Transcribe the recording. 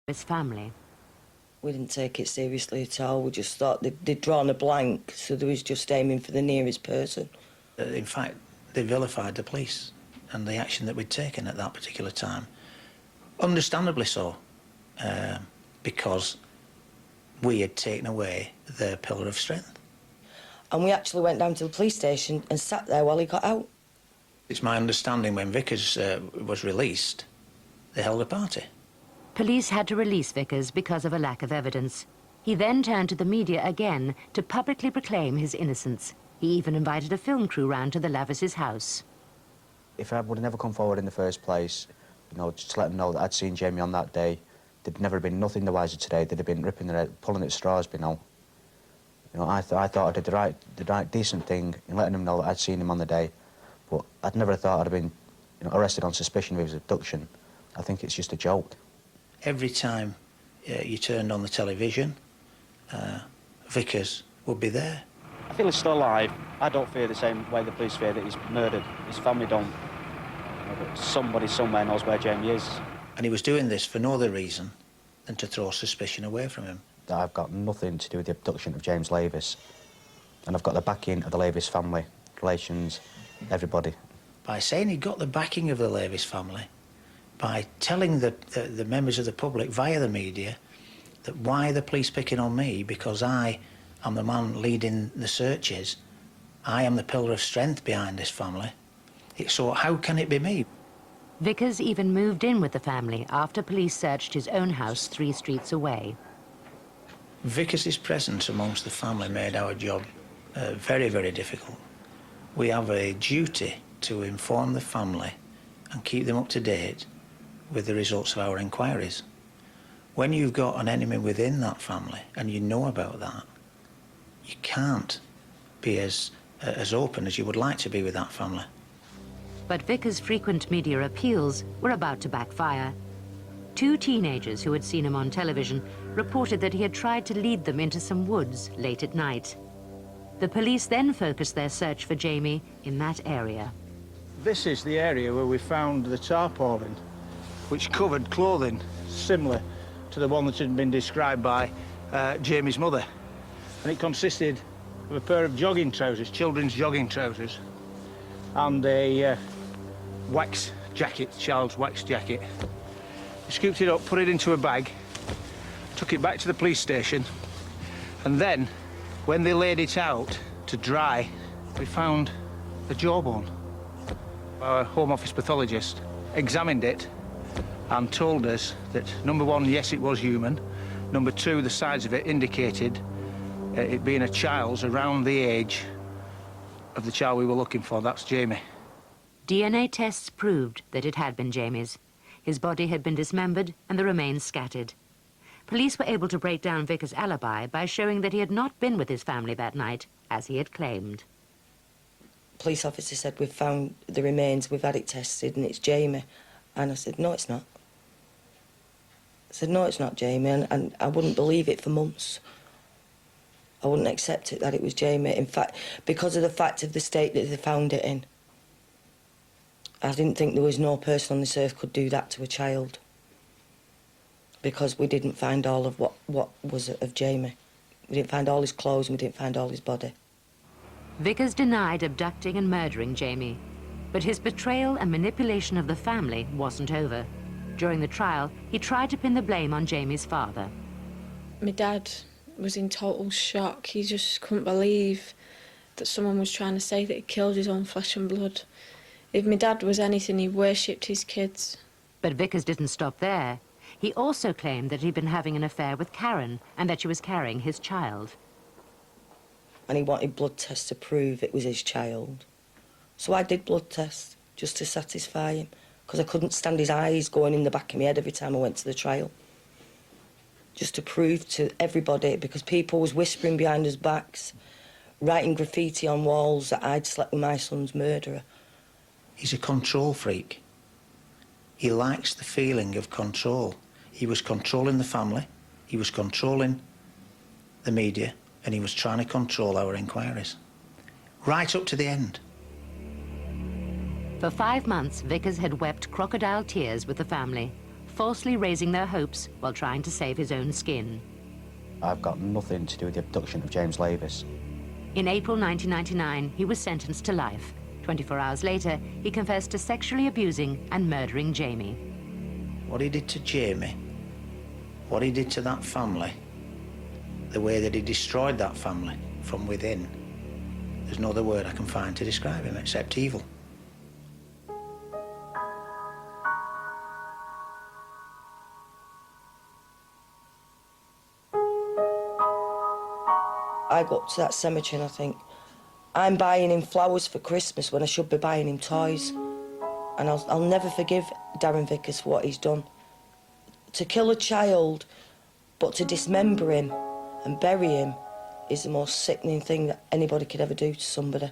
his family. We didn't take it seriously at all. We just thought they'd drawn a blank, so they was just aiming for the nearest person. In fact, they vilified the police and the action that we'd taken at that particular time. Understandably so, because we had taken away their pillar of strength. And we actually went down to the police station and sat there while he got out. It's my understanding when Vickers was released, they held a party. Police had to release Vickers because of a lack of evidence. He then turned to the media again to publicly proclaim his innocence. He even invited a film crew round to the Lavis's house. If I would have never come forward in the first place, you know, just to let them know that I'd seen Jamie on that day, they'd never been nothing the wiser today. They'd have been ripping their head, pulling at straws, you know. You know, I thought I did the right decent thing in letting them know that I'd seen him on the day, but I'd never thought I'd have been, you know, arrested on suspicion of his abduction. I think it's just a joke. Every time you turned on the television, Vickers would be there. I feel he's still alive. I don't fear the same way the police fear that he's murdered. His family don't. You know, but somebody somewhere knows where Jamie is. And he was doing this for no other reason than to throw suspicion away from him. I've got nothing to do with the abduction of James Lavis. And I've got the backing of the Lavis family, relations, everybody. By saying he got the backing of the Lavis family, by telling the members of the public via the media that why are the police picking on me, because I am the man leading the searches, I am the pillar of strength behind this family. So how can it be me? Vickers even moved in with the family after police searched his own house 3 streets away. Vickers' presence amongst the family made our job very, very difficult. We have a duty to inform the family and keep them up to date with the results of our inquiries. When you've got an enemy within that family and you know about that, you can't be as open as you would like to be with that family. But Vickers' frequent media appeals were about to backfire. 2 teenagers who had seen him on television reported that he had tried to lead them into some woods late at night. The police then focused their search for Jamie in that area. This is the area where we found the tarpaulin, which covered clothing similar to the one that had been described by Jamie's mother. And it consisted of a pair of jogging trousers, children's jogging trousers, and a wax jacket, child's wax jacket. We scooped it up, put it into a bag, took it back to the police station, and then, when they laid it out to dry, we found a jawbone. Our Home Office pathologist examined it and told us that, number 1, yes, it was human. Number 2, the size of it indicated it being a child's around the age of the child we were looking for. That's Jamie. DNA tests proved that it had been Jamie's. His body had been dismembered and the remains scattered. Police were able to break down Vickers' alibi by showing that he had not been with his family that night, as he had claimed. Police officer said, we've found the remains, we've had it tested, and it's Jamie. And I said, no, it's not. I said, no, it's not Jamie, and I wouldn't believe it for months. I wouldn't accept it that it was Jamie. In fact, because of the fact of the state that they found it in, I didn't think there was no person on this earth could do that to a child. Because we didn't find all of what was of Jamie. We didn't find all his clothes and we didn't find all his body. Vickers denied abducting and murdering Jamie, but his betrayal and manipulation of the family wasn't over. During the trial, he tried to pin the blame on Jamie's father. My dad was in total shock. He just couldn't believe that someone was trying to say that he killed his own flesh and blood. If my dad was anything, he worshipped his kids. But Vickers didn't stop there. He also claimed that he'd been having an affair with Karen and that she was carrying his child. And he wanted blood tests to prove it was his child. So I did blood tests just to satisfy him, because I couldn't stand his eyes going in the back of my head every time I went to the trial. Just to prove to everybody, because people was whispering behind us backs, writing graffiti on walls that I'd slept with my son's murderer. He's a control freak. He likes the feeling of control. He was controlling the family, he was controlling the media, and he was trying to control our inquiries. Right up to the end. For 5 months, Vickers had wept crocodile tears with the family, falsely raising their hopes while trying to save his own skin. I've got nothing to do with the abduction of James Lavis. In April 1999, he was sentenced to life. 24 hours later, he confessed to sexually abusing and murdering Jamie. What he did to Jamie, what he did to that family, the way that he destroyed that family from within, there's no other word I can find to describe him except evil. I go up to that cemetery and I think, I'm buying him flowers for Christmas when I should be buying him toys. And I'll never forgive Darren Vickers for what he's done. To kill a child, but to dismember him and bury him is the most sickening thing that anybody could ever do to somebody.